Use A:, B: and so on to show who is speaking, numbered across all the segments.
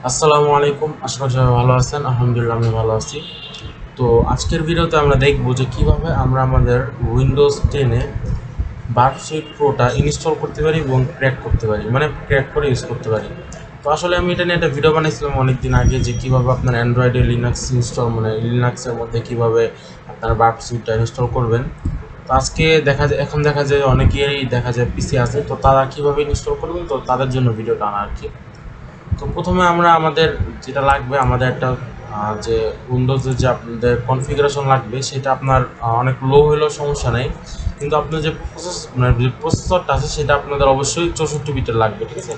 A: আসসালামু আলাইকুম, আশা করি সবাই ভালো আছেন। আলহামদুলিল্লাহ আমি ভালো আছি। তো আজকের ভিডিওতে আমরা দেখব যে কিভাবে আমরা আমাদের উইন্ডোজ 10-এ বার্প সুইট প্রোটা ইনস্টল করতে পারি এবং ক্র্যাক করতে পারি, মানে ক্র্যাক করে ইউজ করতে পারি। তো আসলে আমি এটা নিয়ে একটা ভিডিও বানিয়েছিলাম অনেকদিন আগে, যে কীভাবে আপনার অ্যান্ড্রয়েডে লিনাক্স ইনস্টল, মানে লিনাক্সের মধ্যে কীভাবে আপনার বার্প সুইটটা ইনস্টল করবেন। তো আজকে এখন দেখা যায় অনেকেরই দেখা যায় পিসি আছে, তো তারা কীভাবে ইনস্টল করবেন, তো তাদের জন্য ভিডিওটা আনা আর কি। তো প্রথমে আমরা আমাদের যেটা লাগবে, আমাদের একটা যে উইন্ডোজের যে আপনাদের কনফিগারেশন লাগবে, সেটা আপনার অনেক লো হলেও সমস্যা নেই, কিন্তু আপনার যে মানে যে প্রসেসরটা আছে সেটা আপনাদের অবশ্যই 64 বিটের লাগবে, ঠিক আছে।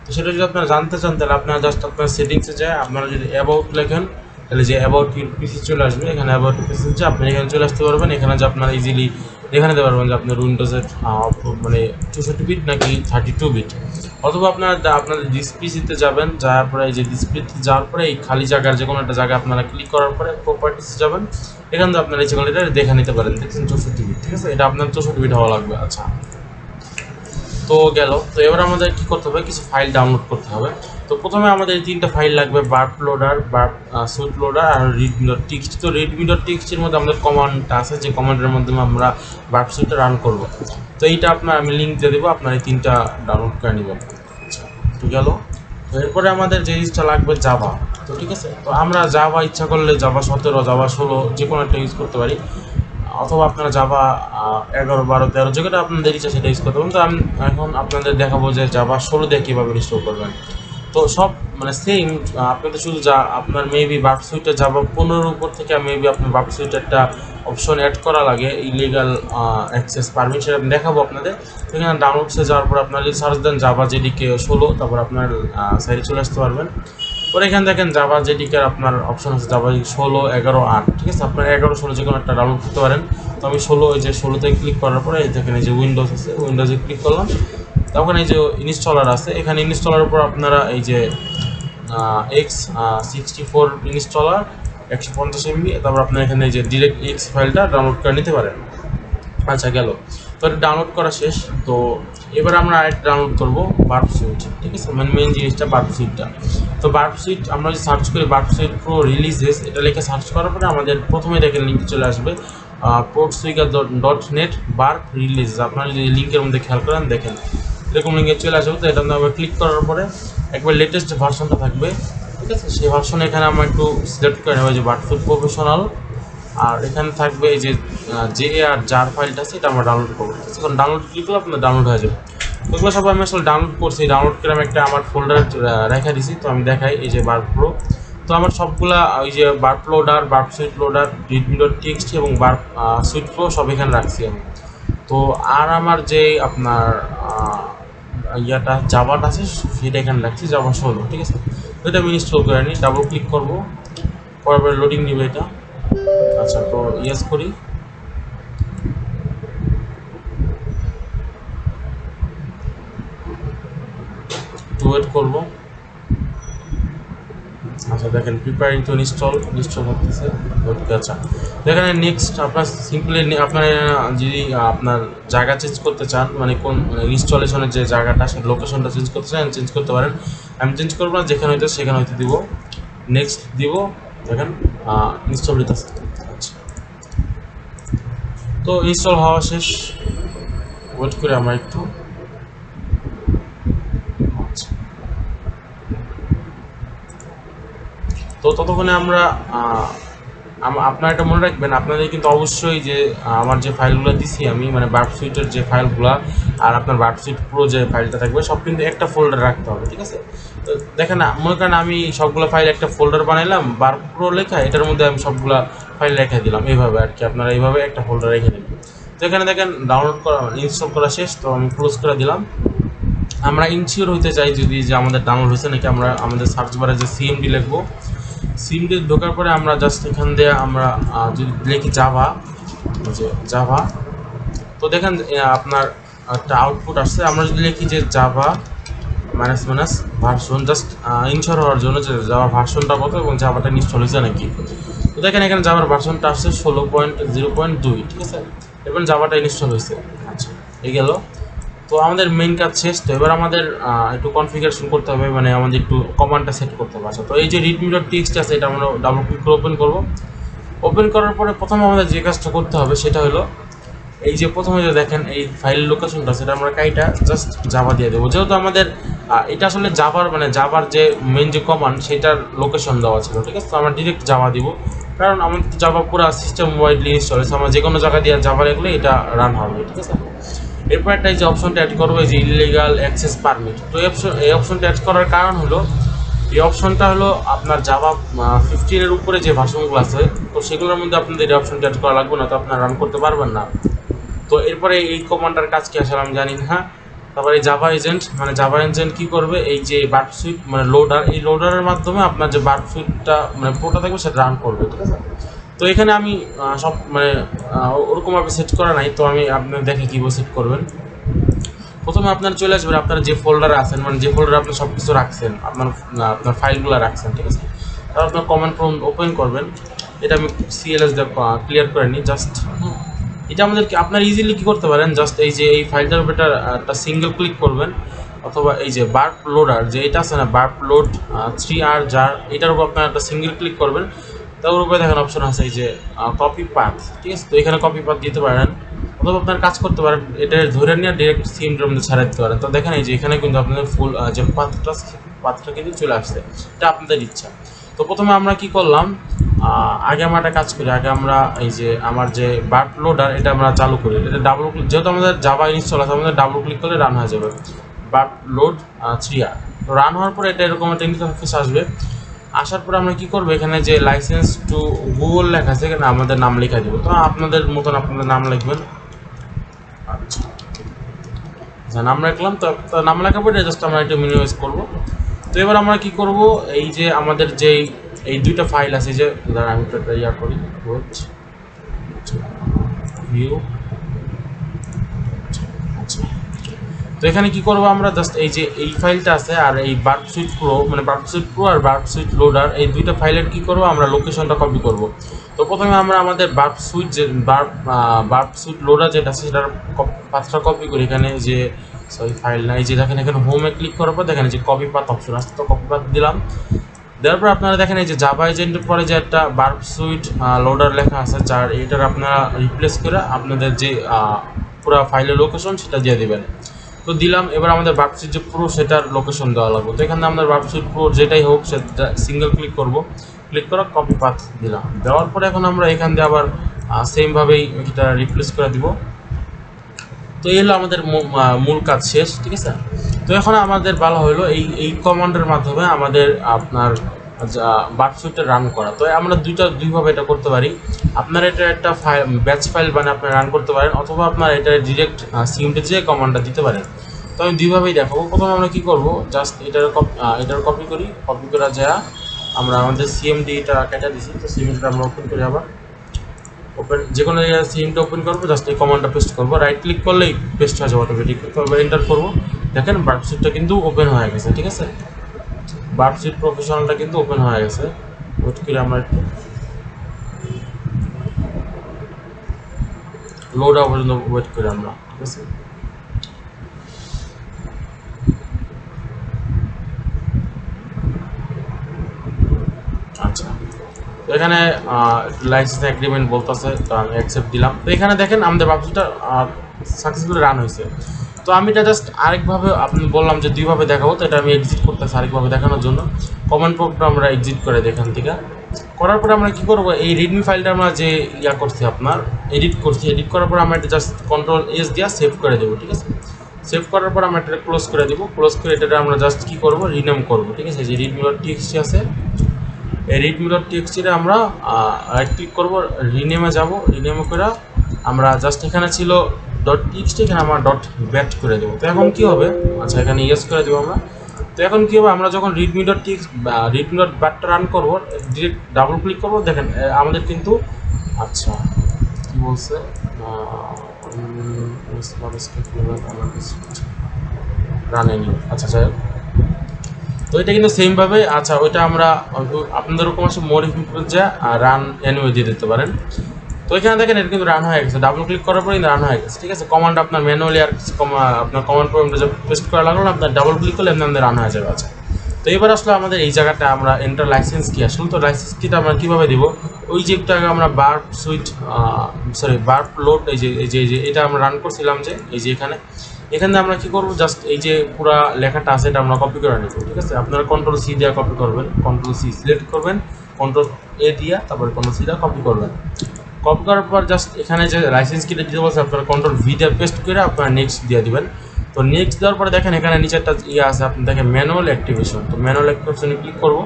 A: তো সেটা যদি আপনারা জানতে চান, তাহলে আপনারা জাস্ট আপনার সেটিংসে যায়, আপনারা যদি অ্যাবাউট লেখেন, তাহলে যে অ্যাবাউট পিসি চলে আসবে। এখানে অ্যাবাউট পিসি যে আপনি এখানে চলে আসতে পারবেন। এখানে যে আপনারা ইজিলি এখানে দিতে পারবেন যে আপনার উইন্ডোজের মানে 64 বিট নাকি 32 বিট, অথবা আপনাদের ডিসপিসিতে যাবেন, যাওয়ার পরে এই যে ডিসপ্লেতে যাওয়ার পরে এই খালি জায়গার যে কোনো একটা জায়গায় আপনারা ক্লিক করার পরে প্রপার্টিসে যাবেন। এখানে তো আপনারা ইচ্ছে করলে এটা দেখে নিতে পারেন। দেখছেন 64 বিট, ঠিক আছে, এটা আপনার 64 বিট হওয়া লাগবে। আচ্ছা, তো গেল। তো এবার আমাদের কি করতে হবে, কিছু ফাইল ডাউনলোড করতে হবে। তো প্রথমে আমাদের এই তিনটা ফাইল লাগবে, Burp loader, Burp suite loader আর রিডমি ডট টিএক্সটি। তো রিডমি ডট টিএক্সটির মধ্যে আমাদের কমান্ডটা আছে, যে কমান্ডের মাধ্যমে আমরা বার্প সুইটটা রান করব। তো এইটা আপনার আমি লিঙ্ক দিয়ে দেবো, আপনার এই তিনটা ডাউনলোড করে নেবেন। আচ্ছা, তো গেল। তো এরপরে আমাদের যে জিনিসটা লাগবে জাভা। তো ঠিক আছে, তো আমরা জাভা ইচ্ছা করলে জাভা 17, জাভা 16 যে কোনো একটা ইউজ করতে পারি, অথবা আপনারা জাভা 11, 12, 13 যেটা আপনাদের ইচ্ছা সেটা ইউজ করতে পারেন। তো আমি এখন আপনাদের দেখাবো যে জাভা 16 দিয়ে কীভাবে ইনস্টল করবেন। তো সব মানে সেম, আপনাদের শুধু যা আপনার মেবি বার্প সুইটে জাভা 15 উপর থেকে মেবি আপনার বার্প সুইটে একটা অপশন অ্যাড করা লাগে, ইলিগাল অ্যাক্সেস পারমিশন আমি দেখাবো আপনাদের। এখানে ডাউনলোডসে যাওয়ার পর আপনারা যদি সার্চ দেন জাভা জেডিকে 16, তারপর আপনার সাইডে চলে আসতে পারবেন। পরে এখানে দেখেন জাভা জেডিকের আপনার অপশন আছে জাভা 16, 11, 8, ঠিক আছে। আপনার 11, 16 যে কোনো একটা ডাউনলোড করতে পারেন। তো আমি 16, এই যে 16তে ক্লিক করার পরে দেখেন এই যে উইন্ডোজ আছে, উইন্ডোজে ক্লিক করলাম। তখন এই যে ইনস্টলার আছে, এখানে ইনস্টলার উপর আপনারা এই যে X64 ইনস্টলার 150 MB, তারপর আপনার এখানে এই যে ডিরেক্ট এক্স ফাইলটা ডাউনলোড করে নিতে পারেন। আচ্ছা, গেল। তো এটা ডাউনলোড করা শেষ। তো এবার আমরা আরেকটা ডাউনলোড করবো, বার্প সুইট, ঠিক আছে, মানে মেন জিনিসটা বার্প সুইটটা। তো বার্প সুইট আমরা যদি সার্চ করি বার্প সুইট প্রো রিলিজেস, এটা লিখে সার্চ করার পরে আমাদের প্রথমে দেখেন লিঙ্ক চলে আসবে portswigger.net বার্প রিলিজ। আপনারা যদি লিঙ্কের মধ্যে খেয়াল করেন, দেখেন এরকম লিঙ্কে চলে আসবে। তো এটা আমরা ক্লিক করার পরে একবার লেটেস্ট ভার্সনটা থাকবে, ঠিক আছে। সেই ভার্সনে এখানে আমরা একটু সিলেক্ট করে নেবো যে বার্প সুইট প্রফেশনাল, আর এখানে থাকবে এই যে জার ফাইলটা আছে, এটা আমরা ডাউনলোড করবো। এখন ডাউনলোড ক্লিক করলে আপনার ডাউনলোড হয়ে যাবে। ওগুলো সব আমি আসলে ডাউনলোড করছি, ডাউনলোড করে আমি একটা আমার ফোল্ডার রেখে দিছি। তো আমি দেখাই এই যে বার্প প্রো। তো আমার সবগুলা ওই যে burp loader, Burp suite loader, Redmi dot TXT এবং বার্প সুইট প্রো সব এখানে রাখছি আমি। তো আর আমার যে আপনার ইয়াটা জাভাটা আছে সেটা এখানে রাখছি, জাভা 16, ঠিক আছে। তো এটা আমি ইনস্টল করে নিই, ডাবল ক্লিক করবো, পরে লোডিং নিবে এটা। আচ্ছা, তো ইয়েস করি। তো ওয়েট করবো। আচ্ছা, দেখেন প্রিপেয়ারিং টু ইনস্টল করতেছে। ওকে, আচ্ছা, দেখেন নেক্সট আপনার সিম্পলি আপনার যদি আপনার জায়গা চেঞ্জ করতে চান, মানে কোন ইনস্টলেশনের যে জায়গাটা সেই লোকেশনটা চেঞ্জ করতে চান, চেঞ্জ করতে পারেন। আমি চেঞ্জ করবো না, যেখানে হইতে সেখানে হইতে দিব, নেক্সট দিব। দেখেন ইনস্টল হইতেছে। আচ্ছা, তো ইনস্টল হওয়া শেষ, ওয়েট করে আমরা একটু। তো ততক্ষণে আমরা আপনারা এটা মনে রাখবেন, আপনাদের কিন্তু অবশ্যই যে আমার যে ফাইলগুলো দিছি আমি, মানে বার্প সুইটের যে ফাইলগুলো আর আপনার বার্প সুইট প্রো যে ফাইলটা থাকবে, সব কিন্তু একটা ফোল্ডার রাখতে হবে, ঠিক আছে। তো দেখেন মনে করেন আমি সবগুলো ফাইল একটা ফোল্ডার বানাইলাম, বার্প প্রো লেখা, এটার মধ্যে আমি সবগুলো ফাইল রেখে দিলাম এইভাবে আর কি। আপনারা এইভাবে একটা ফোল্ডার রেখে দেবেন। তো এখানে দেখেন ডাউনলোড করা, ইনস্টল করা শেষ। তো আমি ক্লোজ করে দিলাম। আমরা ইনশিওর হইতে চাই যদি যে আমাদের ডাউনলোড হয়েছে নাকি, আমরা আমাদের সার্চ বারে যে সিএমডি লিখবো, সিএমডি ঢোকার পরে আমরা জাস্ট এখান দিয়ে আমরা যদি লিখি জাভা, যে জাভা, তো দেখেন আপনার একটা আউটপুট আসছে। আমরা যদি লিখি যে Java minus version, just ensure হওয়ার জন্য যে জাভা ভার্সনটা কত এবং জাভাটা ইনস্টল হয়েছে নাকি। তো দেখেন এখানে জাভার ভার্সনটা আসছে 16.0.2, ঠিক আছে, এবং জাভাটা ইনস্টল হয়েছে। আচ্ছা, এই গেল। তো তো আমাদের মেইন কাজ শেষ। তো এবার আমাদের একটু কনফিগারেশন করতে হবে, মানে আমাদের একটু কমান্ডটা সেট করতে হবে। আচ্ছা, তো এই যে readme.txt আছে, এটা আমরা ডাবল ক্লিক করে ওপেন করব। ওপেন করার পরে প্রথমে আমাদের যে কাজটা করতে হবে সেটা হলো এই যে প্রথমে যে দেখেন এই ফাইল লোকেশনটা, সেটা আমরা কাইটা জাস্ট জাভা দিয়ে দেবো। যেহেতু আমাদের এটা আসলে জাভার মানে জাভার যে মেইন যে কমান্ড সেটার লোকেশন দেওয়া ছিল, ঠিক আছে। তো আমরা ডিরেক্ট জাভা দিব, কারণ আমাদের জাভা পুরো সিস্টেম ওয়াইডলি ইনস্টল আছে, আমরা যে কোনো জায়গায় দিয়ে জাভা রাখলে এটা রান হবে, ঠিক আছে। এরপর একটা এই যে অপশনটা অ্যাড করবো, এই যে ইলিগাল অ্যাক্সেস পারমিট। তো এই অপশনটা অ্যাড করার কারণ হলো এই অপশনটা হলো আপনার জাভা 15 এর উপরে যে ভার্সনগুলো আছে, তো সেগুলোর মধ্যে আপনাদের এই অপশনটা অ্যাড করা লাগবে না, তো আপনারা রান করতে পারবেন না। তো এরপরে এই কমান্ডার কাজ কি আসলে আমি জানি না। তারপরে জাভা এজেন্ট, মানে জাভা এজেন্ট কি করবে, এই যে বার্প সুইট মানে লোডার, এই লোডারের মাধ্যমে আপনার যে বার্প সুইটটা মানে পুরোটা থাকবে সেটা রান করবে, ঠিক আছে। তো এখানে আমি সব মানে ওরকমভাবে সেট করা নাই, তো আমি আপনার দেখে কীভাবে সেট করবেন। প্রথমে আপনার চলে আসবেন আপনার যে ফোল্ডারে আছেন, মানে যে ফোল্ডারে আপনি সব কিছু রাখছেন, আপনার ফাইলগুলো রাখছেন, ঠিক আছে। তারপর আপনার কমান্ড প্রম্পট ওপেন করবেন। এটা আমি সিএলএস দিয়ে ক্লিয়ার করে নিই জাস্ট। এটা আমাদেরকে আপনারা ইজিলি কী করতে পারেন, জাস্ট এই যে এই ফাইলটার উপর একটা সিঙ্গেল ক্লিক করবেন, অথবা এই যে বার্প লোডার যে এটা আছে না, বার্প লোড 3R যার, এটার উপর আপনার একটা সিঙ্গেল ক্লিক করবেন। তার উপরে দেখেন অপশন আছে এই যে কপি পাথ, ঠিক আছে। তো এখানে কপি পাথ দিতে পারেন, অথবা আপনার কাজ করতে পারেন এটা ধরে নিয়ে ডিরেক্ট সিমটার মধ্যে ছাড়া দিতে পারেন। তো দেখেন এই যে এখানে কিন্তু আপনাদের ফুল যে পাথটা কিন্তু চলে আসছে, এটা আপনাদের ইচ্ছা। তো প্রথমে আমরা কি করলাম, আগে আমরা একটা কাজ করি, আগে আমরা এই যে আমার যে বার্প লোডার এটা আমরা চালু করি। এটা ডাবল ক্লিক, যেহেতু আমাদের জাভা ইনস্টল আছে, আমাদের ডাবল ক্লিক করলে রান হয়ে যাবে বার্প লোড 3R। তো রান হওয়ার পরে এটা এরকম একটা ইন্টারফেস আসবে। আসার পরে আমরা কি করবো, এখানে যে লাইসেন্স টু গুগল লেখা আছে, এখানে আমাদের নাম লেখা দেবো। তো আপনাদের মতন আপনাদের নাম লিখবেন। আচ্ছা, নাম রাখলাম। তো নাম লেখার পরে জাস্ট আমরা এটা মিনিমাইজ করবো। তো এবার আমরা কি করব, এই যে আমাদের যেই এই দুইটা ফাইল আছে, যে আমি তো একটা ইয়া করি ভিউ। আচ্ছা, তো এখানে কি করব আমরা, জাস্ট এই যে এই ফাইলটা আছে আর এই বার্প সুইট প্রো, মানে বার্প সুইট প্রো আর বার্প সুইট লোডার, এই দুইটা ফাইলের কি করব আমরা লোকেশনটা কপি করব। তো প্রথমে আমরা আমাদের বার্প সুইট যে বার্প সুইট লোডার যেটা আছে সেটার পাথটা কপি করি। এখানে যে সরি ফাইল না, এই যে দেখেন এখানে হোমে ক্লিক করার পর দেখেন যে কপি পাথ অপশন আসছে, তো কপি পাথ দিলাম। দেওয়ার পর আপনারা দেখেন এই যে জাভা এজেন্টের পরে যে একটা বার্প সুইট লোডার লেখা আছে, যার এটার আপনারা রিপ্লেস করে আপনাদের যে পুরো ফাইলের লোকেশন সেটা দিয়ে দেবেন। তো দিলাম। এবার আমাদের বার্প সুইট যে প্রো সেটার লোকেশন দেওয়া লাগবে। তো এখানে আমাদের বার্প সুইট প্রো যেটাই হোক সেটা সিঙ্গেল ক্লিক করব, ক্লিক করে কপি পাথ দিলাম। দেওয়ার পরে এখন আমরা এখান দিয়ে আবার সেমভাবেই এটা রিপ্লেস করে দিব। তো এই হলো আমাদের মূল কাজ শেষ, ঠিক আছে। তো এখন আমাদের বলা হলো এই কমান্ডের মাধ্যমে আমাদের আপনার বার্প সুইটটা রান করা। তো আমরা দুইভাবে এটা করতে পারি। আপনারা এটা একটা ব্যাচ ফাইল বানিয়ে আপনারা রান করতে পারেন, অথবা আপনারা এটা ডিরেক্ট সিমটে যে কমান্ডটা দিতে পারেন। তো আমি দুইভাবেই দেখাবো। প্রথমে আমরা কি করব, জাস্ট এটার কপি করি, কপি করা যায় আমরা আমাদের সিএমডি এটা কেটে দিছি। তো সিএমডিটা আমরা ওপেন করি, আবার ওপেন যে কোনো সিমটা ওপেন করবো, জাস্ট এই কমান্ডটা পেস্ট করবো, রাইট ক্লিক করলেই পেস্ট হয়ে যাবে অটোমেটিক। তো এবার এন্টার করবো, দেখেন বার্প সুইটটা কিন্তু ওপেন হয়ে গেছে, ঠিক আছে। বার্প সুইট প্রফেশনালটা কিন্তু ওপেন হয়ে গেছে। ওয়েট করি আমরা একটু, লোড হওয়া পর্যন্ত ওয়েট করি আমরা, ঠিক আছে। আচ্ছা, তো এখানে লাইসেন্স এগ্রিমেন্ট বলতেছে, তো আমি অ্যাকসেপ্ট দিলাম। তো এখানে দেখেন আমাদের বার্প সুইটটা সাকসেসফুলি রান হয়েছে। তো আমি এটা জাস্ট আরেকভাবে আপনি বললাম যে দুইভাবে দেখাবো, তো এটা আমি এক্সিট করতেছি আরেকভাবে দেখানোর জন্য। কমান্ড প্রম্পটটা আমরা এক্সিট করে এখান থেকে করার পরে আমরা কী করবো, এই রিডমি ফাইলটা আমরা যে ইয়া করছি আপনার এডিট করছি, এডিট করার পর আমরা এটা জাস্ট কন্ট্রোল-S দিয়ে সেভ করে দেবো, ঠিক আছে। সেভ করার পর আমরা এটা ক্লোজ করে দেবো। ক্লোজ করে এটা আমরা জাস্ট কী করবো, রিনেম করবো, ঠিক আছে। যে readme.txt আছে, এই readme.txt আমরা রাইট ক্লিক করবো, রিনেমে যাবো, রিনেমে করে আমরা জাস্ট এখানে ছিল .txt, এখানে আমরা .bat করে দেবো। তো এখন কী হবে, আচ্ছা এখানে ইয়েস করে দেবো আমরা। তো এখন কী হবে, আমরা যখন readme.txt বা readme.batটা রান করবো, ডিরেক্ট ডাবল ক্লিক করবো, দেখেন আমাদের কিন্তু আচ্ছা কী বলছে রানেনি, আচ্ছা যাই হোক। তো এটা কিন্তু সেমভাবে, আচ্ছা ওইটা আমরা আপনাদের ওরকম আসে মোর ইম্প্রুভ যে রান এনিওয়ে দিয়ে দিতে পারেন। তো তো এখানে দেখেন এটা কিন্তু রান হয়ে গেছে, ডাবল ক্লিক করার পরে রান হয়ে গেছে, ঠিক আছে। কমান্ড আপনার ম্যানুয়ালি আর আপনার কমান্ড প্রোগ্রামটা পেস্ট করা লাগলো না, আপনার ডাবল ক্লিক করলে আপনাদের রান হয়ে যাবে। আচ্ছা, তো এবার আসলে আমাদের এই জায়গাটা আমরা এন্টার লাইসেন্স কি আসলে, তো লাইসেন্স কিটা আমরা কীভাবে দিব, ওই যে একটু আগে আমরা বার্প সুইট বার্প লোড এই যে এটা আমরা রান করছিলাম, যে এই যে এখানে আমরা কি করব, জাস্ট এই যে পুরা লেখাটা আছে এটা আমরা কপি করে নেব, ঠিক আছে। আপনারা কন্ট্রোল সি দিয়ে কপি করবেন, কন্ট্রোল সি সিলেক্ট করবেন, কন্ট্রোল এ দিয়ে তারপরে কন্ট্রোল সি দিয়ে কপি করবেন। কপি করার পর জাস্ট এখানে যে লাইসেন্স কিটা দিতে বলছে আপনারা কন্ট্রোল ভি দিয়ে পেস্ট করে আপনারা নেক্সট দিয়ে দিবেন। তো নেক্সট দেওয়ার পরে দেখেন এখানে নিচে একটা ইয়ে আছে, আপনি দেখেন ম্যানুয়াল অ্যাক্টিভেশন। তো ম্যানুয়াল অ্যাক্টিভেশনে ক্লিক করব।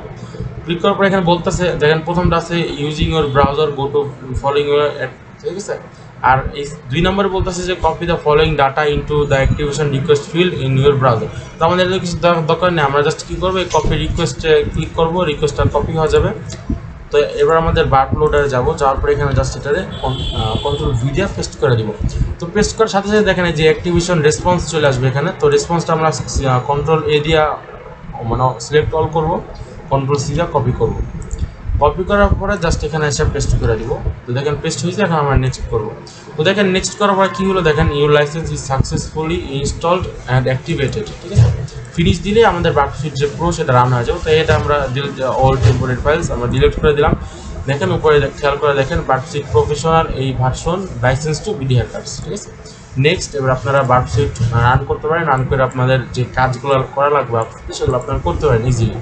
A: ক্লিক করার পরে এখানে বলতেছে, দেখেন প্রথমটা আছে using your browser go to following your, ঠিক আছে। আর এই 2 নম্বরে বলতেছে যে copy the following data into the activation request field in your browser. তো আমাদের কিছু দরকার নেই, আমরা জাস্ট কী করবো, এই কপি রিকোয়েস্টে ক্লিক করবো, রিকোয়েস্টটা কপি হয়ে যাবে। তো এবার আমাদের বার্প লোডারে যাবো, যাওয়ার পরে এখানে জাস্ট এটারে কন্ট্রোল ভি দিয়ে পেস্ট করে দিব। তো পেস্ট করার সাথে সাথে দেখেন যে অ্যাক্টিভেশন রেসপন্স চলে আসবে এখানে। তো রেসপন্সটা আমরা কন্ট্রোল এ দিয়া মানে সিলেক্ট অল করবো, কন্ট্রোল সি দিয়ে কপি করবো। কপি করার পরে জাস্ট এখানে এসে পেস্ট করে দিব। তো দেখেন পেস্ট হয়েছে, এখন আমরা নেক্সট করবো। তো দেখেন নেক্সট করার পরে কী হলো, দেখেন your licence is successfully installed and activated, ঠিক আছে। ফিনিশ দিলে আমাদের বার্পশিট যে প্রো সেটা রান হয়ে যাবে। তো এটা আমরা অল টেম্পোরারি ফাইলস আমরা ডিলিট করে দিলাম। দেখেন উপরে খেয়াল করে দেখেন বার্পশিট প্রফেশনাল এই version license to BD hackers, ঠিক আছে। নেক্সট এবার আপনারা বার্পশিট রান করতে পারেন, রান করে আপনাদের যে কাজগুলো করা লাগবে সেগুলো আপনারা করতে পারেন ইজিলি।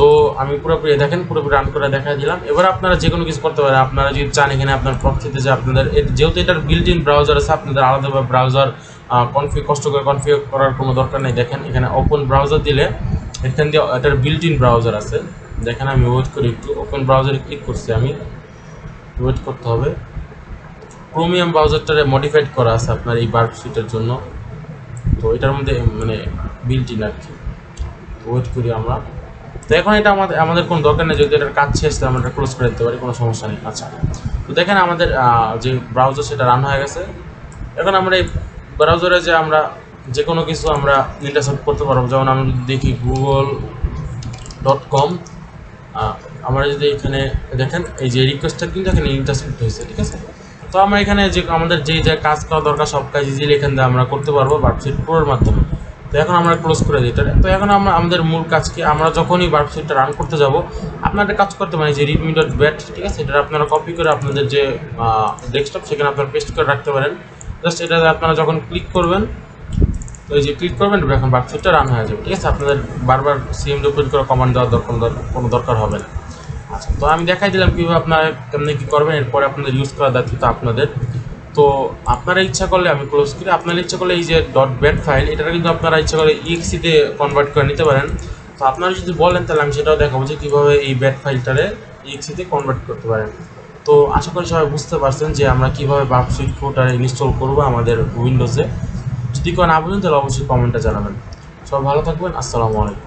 A: তো আমি পুরোপুরি দেখেন পুরোপুরি রান করে দেখা দিলাম। এবার আপনারা যে কোনো কিছু করতে পারেন, আপনারা যদি চান এখানে আপনার প্রক্সিতে যে আপনাদের যেহেতু এটার বিল্ট ইন ব্রাউজার আছে, আপনাদের আলাদাভাবে ব্রাউজার কষ্ট করে কনফিগার করার কোনো দরকার নেই। দেখেন এখানে ওপেন ব্রাউজার দিলে এখান দিয়ে এটার বিল্ট ইন ব্রাউজার আছে। দেখেন আমি ওয়েট করি একটু, ওপেন ব্রাউজারে ক্লিক করছি, আমি ওয়েট করতে হবে। ক্রোমিয়াম ব্রাউজারটারে মডিফাইড করা আছে আপনার এই বার্পশিটের জন্য, তো এটার মধ্যে মানে বিল্ট ইন আর কি। ওয়েট করি আমরা। তো এখন এটা আমাদের কোনো দরকার নেই, যদি এটার কাজ শেষ আমরা এটা ক্লোজ করে দিতে পারি, কোনো সমস্যা নেই। আচ্ছা, তো দেখেন আমাদের যে ব্রাউজার সেটা রান হয়ে গেছে। এখন আমরা এই ব্রাউজারে যে আমরা যে কোনো কিছু আমরা ইন্টারসেপ্ট করতে পারবো, যেমন আমরা যদি দেখি google.com, আমরা যদি এখানে দেখেন এই যে রিকোয়েস্টটা কিন্তু এখানে ইন্টারসেপ্ট হয়েছে, ঠিক আছে। তো আমরা এখানে যে আমাদের যে কাজ করা দরকার সব কাজ ইজিলি এখান থেকে আমরা করতে পারবো বার্পশিট প্রোর মাধ্যমে। তো এখন আমরা ক্লোজ করে দিই এটা। তো এখন আমরা আমাদের মূল কাজকে আমরা যখনই বার্পশিটটা রান করতে যাব আপনারা কাজ করতে পারেন যে readme.bat, ঠিক আছে। এটা আপনারা কপি করে আপনাদের যে ডেস্কটপ সেখানে আপনারা পেস্ট করে রাখতে পারেন। জাস্ট এটা আপনারা যখন ক্লিক করবেন, তো এই যে ক্লিক করবেন এখন বার্পশিটটা রান হয়ে যাবে, ঠিক আছে। আপনাদের বারবার সিএম রিপিট করে কমান্ড দেওয়ার কোনো দরকার হবে না। আচ্ছা, তো আমি দেখাই দিলাম কীভাবে আপনারা কেমনি কী করবেন, এরপরে আপনাদের ইউজ করার দায়িত্ব আপনাদের। তো আপনারা ইচ্ছা করলে আমি ক্লোজ করি, আপনারা ইচ্ছা করলে এই যে .bat ফাইল এটা কিন্তু আপনারা ইচ্ছা করলে exe-তে কনভার্ট করে নিতে পারেন। তো আপনারা যদি বলেন তাহলে আমি সেটাও দেখাবো যে কীভাবে এই bat ফাইলটারে exe-তে কনভার্ট করতে পারেন। তো আশা করি সবাই বুঝতে পারছেন যে আমরা কীভাবে বার্পশিট প্রোটা ইনস্টল করবো আমাদের উইন্ডোজে। যদি কেউ না বুঝেন তাহলে অবশ্যই কমেন্টে জানাবেন। সবাই ভালো থাকবেন, আসসালামু আলাইকুম।